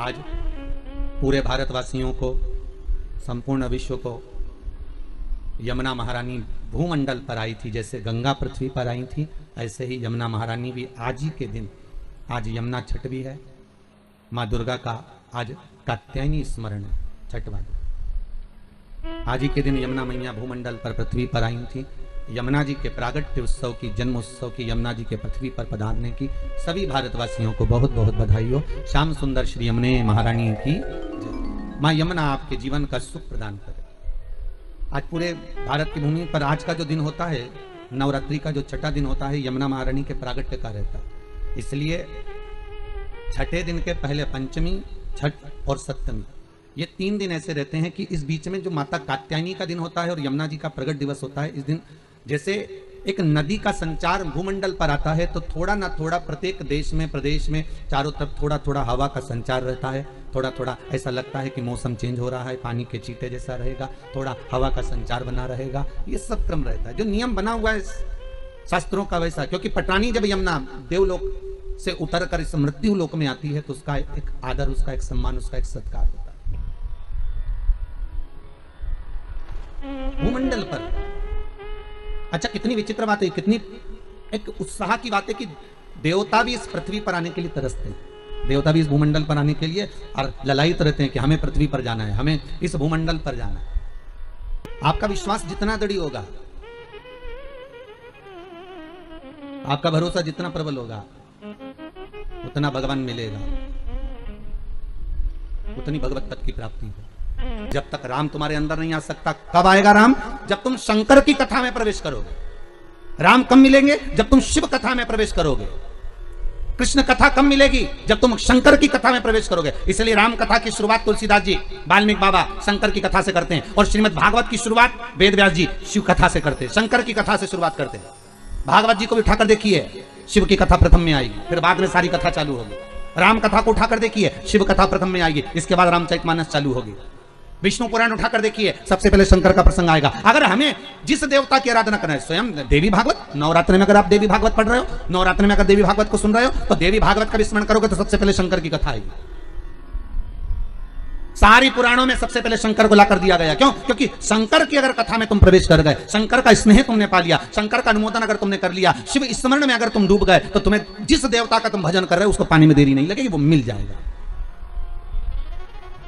आज पूरे भारतवासियों को, संपूर्ण विश्व को यमुना महारानी भूमंडल पर आई थी। जैसे गंगा पृथ्वी पर आई थी, ऐसे ही यमुना महारानी भी आज ही के दिन, आज यमुना छठ भी है, माँ दुर्गा का आज कात्यायनी स्मरण है, छठवां दिन। आज ही के दिन यमुना मैया भूमंडल पर पृथ्वी पर आई थी। यमुना जी के प्रागट्य उत्सव की, जन्म उत्सव की, यमुना जी के पृथ्वी पर पधारने की सभी भारतवासियों को बहुत बहुत बधाई हो। श्याम सुंदर श्री यमुने महारानी की जय। माँ यमुना आपके जीवन का सुख प्रदान करे। आज पूरे भारत की भूमि पर आज का जो दिन होता है, नवरात्रि का जो छठा दिन होता है, यमुना महारानी के प्रागट्य का रहता है। इसलिए छठे दिन के पहले पंचमी, छठ और सप्तमी, ये 3 दिन ऐसे रहते हैं कि इस बीच में जो माता कात्यायनी का दिन होता है और यमुना जी का प्रगट दिवस होता है, इस दिन जैसे एक नदी का संचार भूमंडल पर आता है, तो थोड़ा ना थोड़ा प्रत्येक देश में, प्रदेश में चारों तरफ थोड़ा थोड़ा हवा का संचार रहता है। थोड़ा थोड़ा ऐसा लगता है कि मौसम चेंज हो रहा है, पानी के छींटे जैसा रहेगा, थोड़ा हवा का संचार बना रहेगा। ये सब क्रम रहता है, जो नियम बना हुआ है शास्त्रों का वैसा। क्योंकि पटरानी जब यमुना देवलोक से उतर कर इस मृत्यु लोक में आती है, तो उसका एक आदर, उसका एक सम्मान, उसका एक सत्कार होता है भूमंडल पर। अच्छा, कितनी विचित्र बात है, कितनी एक उत्साह की बात है कि देवता भी इस पृथ्वी पर आने के लिए तरसते हैं। देवता भी इस भूमंडल पर आने के लिए और ललायित रहते हैं कि हमें पृथ्वी पर जाना है, हमें इस भूमंडल पर जाना है। आपका विश्वास जितना दृढ़ होगा, आपका भरोसा जितना प्रबल होगा, उतना भगवान मिलेगा, उतनी भगवत पद की प्राप्ति हो। जब तक राम तुम्हारे अंदर नहीं आ सकता, कब आएगा राम? जब तुम शंकर की कथा में प्रवेश करोगे। राम कब मिलेंगे? जब तुम शिव कथा में प्रवेश करोगे। कृष्ण कथा कब मिलेगी? जब तुम शंकर की कथा में प्रवेश करोगे। इसलिए राम कथा की शुरुआत तुलसीदास जी, वाल्मीकि बाबा शंकर की कथा से करते हैं, और श्रीमद् भागवत की शुरुआत वेद व्यास जी शिव कथा से करते हैं, शंकर की कथा से शुरुआत करते हैं। भागवत जी को भी उठाकर देखिए, शिव की कथा प्रथम में आएगी, फिर बाद में सारी कथा चालू होगी। राम कथा को उठाकर देखिए, शिव कथा प्रथम में आएगी, इसके बाद रामचरितमानस चालू होगी। विष्णु पुराण उठाकर देखिए, सबसे पहले शंकर का प्रसंग आएगा। अगर हमें जिस देवता की आराधना करना है, स्वयं देवी भागवत, नवरात्र में अगर आप देवी भागवत पढ़ रहे हो, नवरात्र में अगर देवी भागवत को सुन रहे हो, तो देवी भागवत का भी स्मरण करोगे तो सबसे पहले शंकर की कथा आएगी। सारी पुराणों में सबसे पहले शंकर को लाकर दिया गया। क्यों? क्योंकि शंकर की अगर कथा में तुम प्रवेश कर गए, शंकर का स्नेह तुमने पा लिया, शंकर का अनुमोदन अगर तुमने कर लिया, शिव स्मरण में अगर तुम डूब गए, तो तुम्हें जिस देवता का तुम भजन कर रहे हो उसको पाने में देरी नहीं लगेगी, वो मिल जाएगा।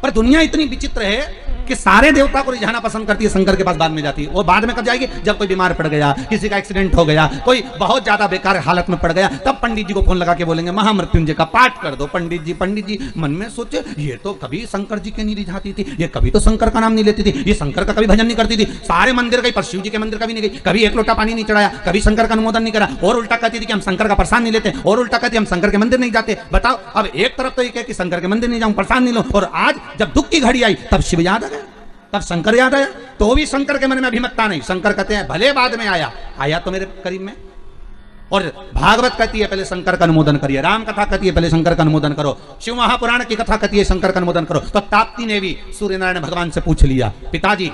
पर दुनिया इतनी विचित्र है कि सारे देवता को रिझाना पसंद करती है, शंकर के पास बाद में जाती है। वो बाद में कब जाएगी? जब कोई बीमार पड़ गया, किसी का एक्सीडेंट हो गया, कोई बहुत ज्यादा बेकार हालत में पड़ गया, तब पंडित जी को फोन लगा के बोलेंगे महामृत्युंजय का पाठ कर दो। पंडित जी मन में सोचे, ये तो कभी शंकर जी के नहीं रिझाती थी, ये कभी तो शंकर का नाम नहीं लेती थी, ये शंकर का कभी भजन नहीं करती थी, सारे मंदिर गई पर शिव जी के मंदिर कभी नहीं गई, कभी एक लोटा पानी नहीं चढ़ाया, कभी शंकर का अनुमोदन नहीं करा, और उल्टा कहती थी कि हम शंकर का प्रसाद नहीं लेते, और उल्टा कहती हम शंकर के मंदिर नहीं जाते। बताओ, अब एक तरफ तो ये कहे कि शंकर के मंदिर नहीं जाऊं, प्रसाद नहीं लो, और आज जब दुख की घड़ी आई तब शिव याद आ गया, तब शंकर याद आया। तो भी शंकर के मन में अभिमतता नहीं। शंकर कहते हैं भले बाद में आया तो मेरे करीब में। और भागवत कहती है पहले शंकर का अनुमोदन करिए, राम कथा कहती है पहले शंकर का अनुमोदन करो, शिव महापुराण की कथा कहती है शंकर का अनुमोदन करो। तो ताप्ती ने भी सूर्य नारायण भगवान से पूछ लिया, पिताजी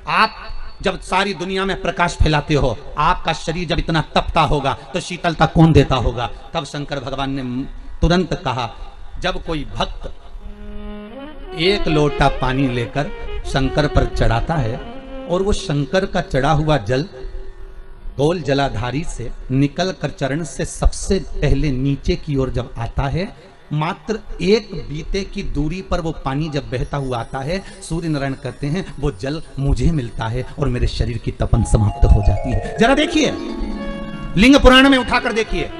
आप जब सारी दुनिया में प्रकाश फैलाते हो, आपका शरीर जब इतना तपता होगा तो शीतलता कौन देता होगा? तब शंकर भगवान ने तुरंत कहा, जब कोई भक्त एक लोटा पानी लेकर शंकर पर चढ़ाता है और वो शंकर का चढ़ा हुआ जल गोल जलाधारी से निकल कर चरण से सबसे पहले नीचे की ओर जब आता है, मात्र एक बीते की दूरी पर वो पानी जब बहता हुआ आता है, सूर्य नारायण कहते हैं वो जल मुझे मिलता है और मेरे शरीर की तपन समाप्त हो जाती है। जरा देखिए, लिंग पुराण में उठाकर देखिए,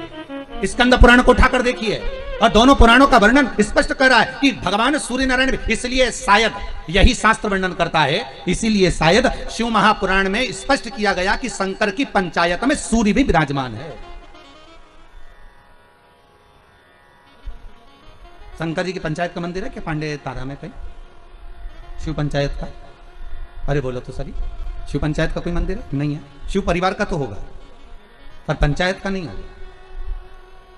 स्कंद पुराण को उठाकर देखिए, और दोनों पुराणों का वर्णन स्पष्ट कर रहा है कि भगवान सूर्य नारायण, इसलिए शायद यही शास्त्र वर्णन करता है, इसीलिए शायद शिव महापुराण में स्पष्ट किया गया कि शंकर की पंचायत में सूर्य भी विराजमान है। शंकर जी की पंचायत का मंदिर है क्या पांडे तारा में कहीं? शिव पंचायत का? अरे बोलो तो सही, शिव पंचायत का कोई मंदिर है? नहीं है। शिव परिवार का तो होगा पर पंचायत का नहीं होगा।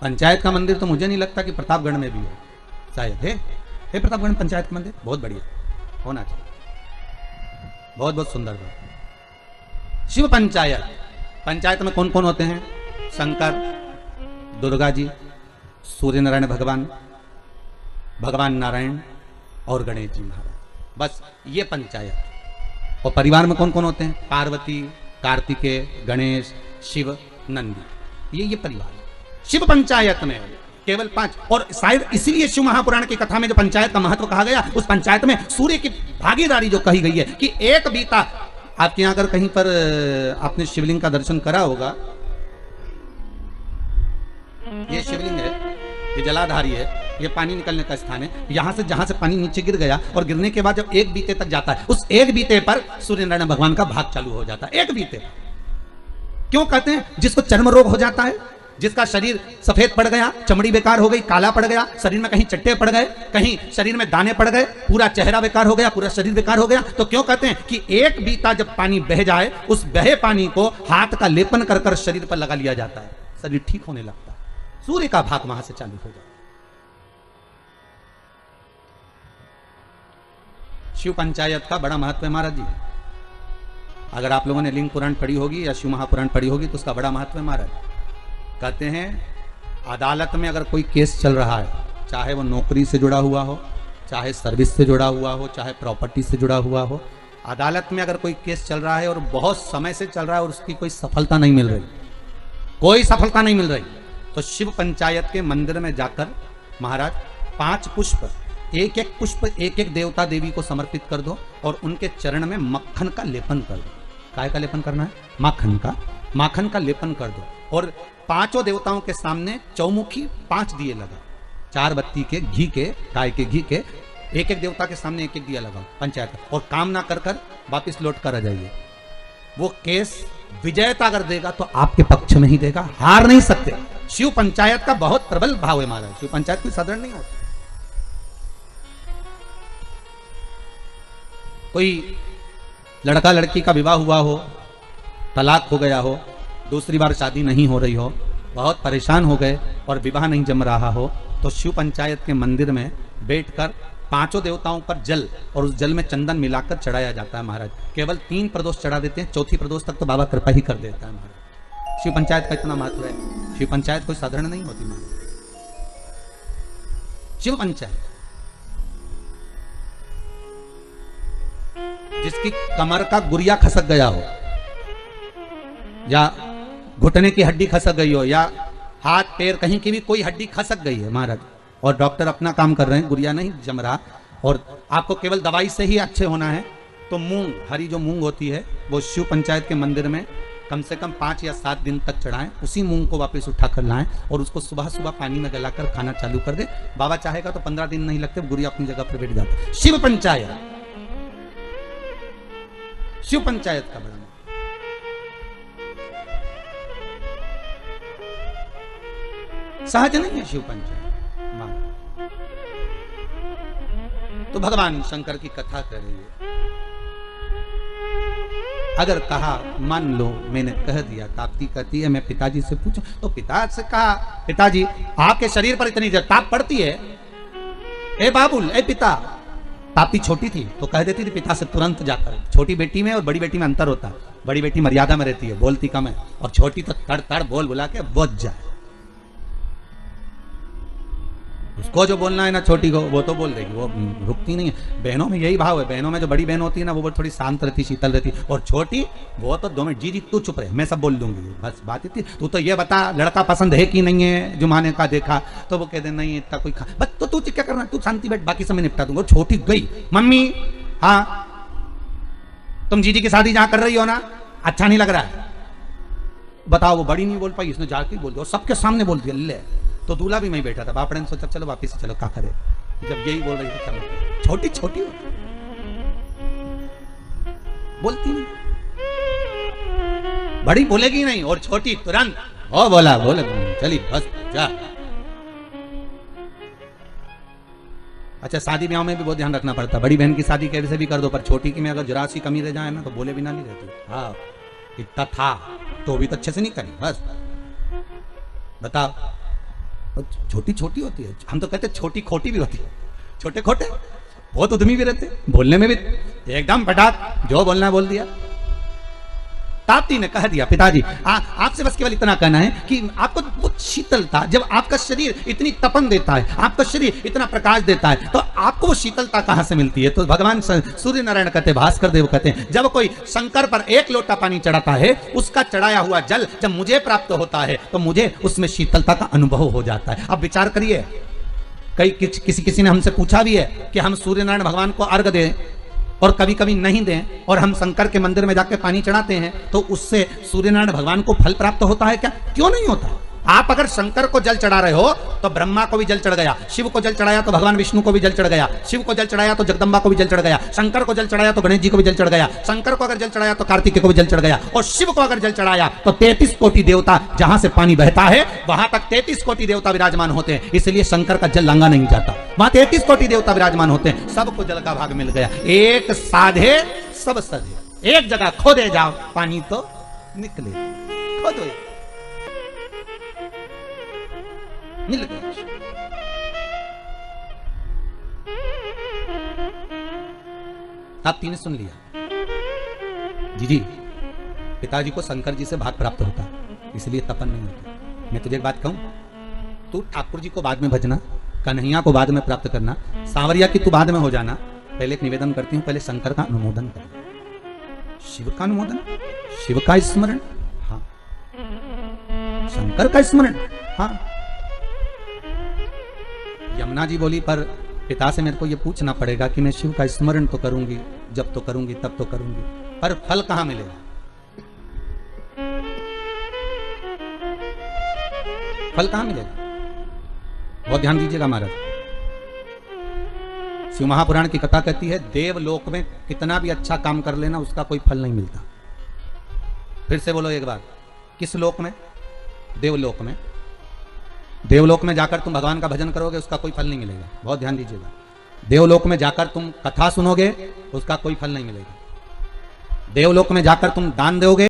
पंचायत का मंदिर तो मुझे नहीं लगता कि प्रतापगढ़ में भी है, शायद है प्रतापगढ़ में पंचायत का मंदिर, बहुत बढ़िया होना चाहिए, बहुत बहुत सुंदर बात। शिव पंचायत, पंचायत में कौन कौन होते हैं? शंकर, दुर्गा जी, सूर्य नारायण भगवान, भगवान नारायण और गणेश जी महाराज। बस ये पंचायत। और परिवार में कौन कौन होते हैं? पार्वती, कार्तिकेय, गणेश, शिव, नंदी। ये परिवार शिव पंचायत में केवल 5। और शायद इसीलिए शिव महापुराण की कथा में जो पंचायत का महत्व कहा गया, उस पंचायत में सूर्य की भागीदारी जो कही गई है कि एक बीता। आपके यहां अगर कहीं पर आपने शिवलिंग का दर्शन करा होगा, ये शिवलिंग है, ये जलाधारी है, ये पानी निकलने का स्थान है। यहां से जहां से पानी नीचे गिर गया और गिरने के बाद जब एक बीते तक जाता है, उस एक बीते पर सूर्य नारायण भगवान का भाग चालू हो जाता है। एक बीते क्यों कहते हैं? जिसको चर्म रोग हो जाता है, जिसका शरीर सफेद पड़ गया, चमड़ी बेकार हो गई, काला पड़ गया, शरीर में कहीं चट्टे पड़ गए, कहीं शरीर में दाने पड़ गए, पूरा चेहरा बेकार हो गया, पूरा शरीर बेकार हो गया, तो क्यों कहते हैं कि एक बीता जब पानी बह जाए, उस बहे पानी को हाथ का लेपन कर कर शरीर पर लगा लिया जाता है, शरीर ठीक होने लगता है। सूर्य का भाग वहां से चालू हो जाता है। शिव पंचायत का बड़ा महत्व है महाराज जी। अगर आप लोगों ने लिंग पुराण पढ़ी होगी या शिव महापुराण पढ़ी होगी तो उसका बड़ा महत्व है महाराज। कहते हैं अदालत में अगर कोई केस चल रहा है, चाहे वो नौकरी से जुड़ा हुआ हो, चाहे सर्विस से जुड़ा हुआ हो, चाहे प्रॉपर्टी से जुड़ा हुआ हो, अदालत में अगर कोई केस चल रहा है और बहुत समय से चल रहा है और उसकी कोई सफलता नहीं मिल रही, कोई सफलता नहीं मिल रही, तो शिव पंचायत के मंदिर में जाकर महाराज 5 पुष्प, एक एक पुष्प एक एक देवता देवी को समर्पित कर दो और उनके चरण में मक्खन का लेपन कर दो। काय का लेपन करना है? माखन का लेपन कर दो। और 5 देवताओं के सामने चौमुखी 5 दिए लगा, 4 बत्ती के घी के, गाय के घी के, एक एक देवता के सामने एक एक दिया लगाओ पंचायत। और काम ना कर कर वापिस लौट कर आ जाइए। वो केस विजयता अगर देगा तो आपके पक्ष में ही देगा, हार नहीं सकते। शिव पंचायत का बहुत प्रबल भाव है महाराज। शिव पंचायत कोई साधारण नहीं होती। कोई लड़का लड़की का विवाह हुआ हो, तलाक हो गया हो, दूसरी बार शादी नहीं हो रही हो, बहुत परेशान हो गए और विवाह नहीं जम रहा हो, तो शिव पंचायत के मंदिर में बैठकर 5 देवताओं पर जल और उस जल में चंदन मिलाकर चढ़ाया जाता है महाराज। केवल 3 प्रदोष चढ़ा देते हैं, 4थी प्रदोष तक तो बाबा कृपा ही कर देता है महाराज। शिव पंचायत का इतना महत्व है। शिव पंचायत कोई साधारण नहीं होती महाराज। शिव पंचायत जिसकी कमर का गुरिया खसक गया हो, या घुटने की हड्डी खसक गई हो, या हाथ पैर कहीं की भी कोई हड्डी खसक गई है महाराज, और डॉक्टर अपना काम कर रहे हैं, गुरिया नहीं जम रहा, और आपको केवल दवाई से ही अच्छे होना है, तो मूंग, हरी जो मूंग होती है, वो शिव पंचायत के मंदिर में कम से कम 5 या 7 दिन तक चढ़ाएं। उसी मूंग को वापस उठा कर लाएं और उसको सुबह सुबह पानी में गलाकर खाना चालू कर दे। बाबा चाहेगा तो 15 दिन नहीं लगते, गुरिया अपनी जगह पर बैठ जाता। शिव पंचायत, शिव पंचायत का बड़ा सहज नहीं है शिव पंचायत। तो भगवान शंकर की कथा कर रही है। अगर कहा मान लो मैंने कह दिया, ताप्ती कहती है मैं पिताजी से पूछूं, तो पिता से कहा पिताजी आपके शरीर पर इतनी ताप पड़ती है, ए बाबुल ए पिता। ताप्ती छोटी थी तो कह देती थी पिता से तुरंत जाकर। छोटी बेटी में और बड़ी बेटी में अंतर होता है। बड़ी बेटी मर्यादा में रहती है, बोलती कम है, और छोटी तो तड़ तड़ बोल बुला के बुझ जाए। उसको जो बोलना है ना छोटी को, वो तो बोल देगी, वो रुकती नहीं है। बहनों में यही भाव है। बहनों में जो बड़ी बहन होती है ना, वो थोड़ी शांत रहती, शीतल रहती, और छोटी वो तो 2 मिनट, जी तू चुप रहे, मैं सब बोल दूंगी, बस बात इतनी। तू तो ये बता लड़का पसंद है कि नहीं है, जुमाने का देखा, तो वो कहते नहीं इतना कोई बस, तो तू क्या करना, तू शांति बैठ, बाकी सब मैं निपटा दूंगा। छोटी गई, मम्मी हाँ तुम जीजी की शादी जहां कर रही हो ना, अच्छा नहीं लग रहा है, बताओ। वो बड़ी नहीं बोल पाई, इसने जाके बोल दिया, सबके सामने बोल दिया। ले तो दूल्हा भी मैं बैठा था, बाप ने सोचा चलो वापिस से चलो, क्या करे। जब यही बोल रही थी चलो, छोटी छोटी बोलती नहीं, बड़ी बोलेगी नहीं, और छोटी तुरंत ओ बोला बोले चली बस जा। अच्छा शादी ब्याह में भी बहुत ध्यान रखना पड़ता है। बड़ी बहन की शादी कैसे भी कर दो, पर छोटी की में अगर जरा सी कमी रह जाए ना, तो बोले बिना नहीं रहती। हाँ इतना था तो भी तो अच्छे से नहीं करी, बस बताओ। छोटी छोटी होती है, हम तो कहते छोटी खोटी भी होती है। छोटे खोटे बहुत उद्यमी भी रहते, बोलने में भी एकदम फटाक, जो बोलना है बोल दिया। ताप्ती ने कह दिया, पिताजी आपसे बस केवल इतना कहना है कि आपको वो शीतलता, जब आपका शरीर इतनी तपन देता है, आपका शरीर इतना प्रकाश देता है, तो आपको वो शीतलता कहां से मिलती है? तो भगवान सूर्य नारायण कहते, भास्कर देव कहते हैं, जब कोई शंकर पर 1 लोटा पानी चढ़ाता है, उसका चढ़ाया हुआ जल जब मुझे प्राप्त होता है तो मुझे उसमें शीतलता का अनुभव हो जाता है। अब विचार करिए, किसी ने हमसे पूछा भी है कि हम सूर्य नारायण भगवान को अर्घ दें और कभी कभी नहीं दें, और हम शंकर के मंदिर में जाकर पानी चढ़ाते हैं, तो उससे सूर्यनारायण भगवान को फल प्राप्त होता है क्या? क्यों नहीं होता? आप अगर शंकर को जल चढ़ा रहे हो तो ब्रह्मा को भी जल चढ़ गया, शिव को जल चढ़ाया तो भगवान विष्णु को भी जल चढ़ गया, शिव को जल चढ़ाया तो जगदम्बा को भी जल चढ़ गया, शंकर को जल चढ़ाया तो गणेश जी को भी जल चढ़ गया, शंकर को अगर जल चढ़ाया तो कार्तिकेय को भी जल चढ़ गया, और शिव को अगर जल चढ़ाया तो 33 कोटि देवता, जहां से पानी बहता है वहां तक 33 कोटि देवता विराजमान होते हैं। इसलिए शंकर का जल लांगा नहीं जाता, वहां 33 कोटि देवता विराजमान होते हैं। सबको जल का भाग मिल गया। एक साधे सब सधे, एक जगह खोदे जाओ पानी तो निकले, खोदो मिल गया। ताप्ती ने सुन लिया, जी पिताजी को शंकर जी से भाग प्राप्त होता, इसलिए तपन नहीं होता। मैं तुझे एक बात कहूं, तू ठाकुर जी को बाद में भजना, कन्हैया को बाद में प्राप्त करना, सांवरिया की तू बाद में हो जाना। पहले एक निवेदन करती हूं, पहले शंकर का अनुमोदन कर, शिव का अनुमोदन, शिव का स्मरण, हाँ, शंकर का स्मरण, हाँ। यमुना जी बोली, पर पिता से मेरे को ये पूछना पड़ेगा कि मैं शिव का स्मरण तो करूंगी, जब तो करूंगी तब तो करूंगी, पर फल कहां मिलेगा? फल कहां मिलेगा? बहुत ध्यान दीजिएगा महाराज। शिव महापुराण की कथा कहती है, देवलोक में कितना भी अच्छा काम कर लेना उसका कोई फल नहीं मिलता। फिर से बोलो एक बार, किस लोक में? देवलोक में। देवलोक में जाकर तुम भगवान का भजन करोगे उसका कोई फल नहीं मिलेगा। बहुत ध्यान दीजिएगा। देवलोक में जाकर तुम कथा सुनोगे उसका कोई फल नहीं मिलेगा। देवलोक में जाकर तुम दान दोगे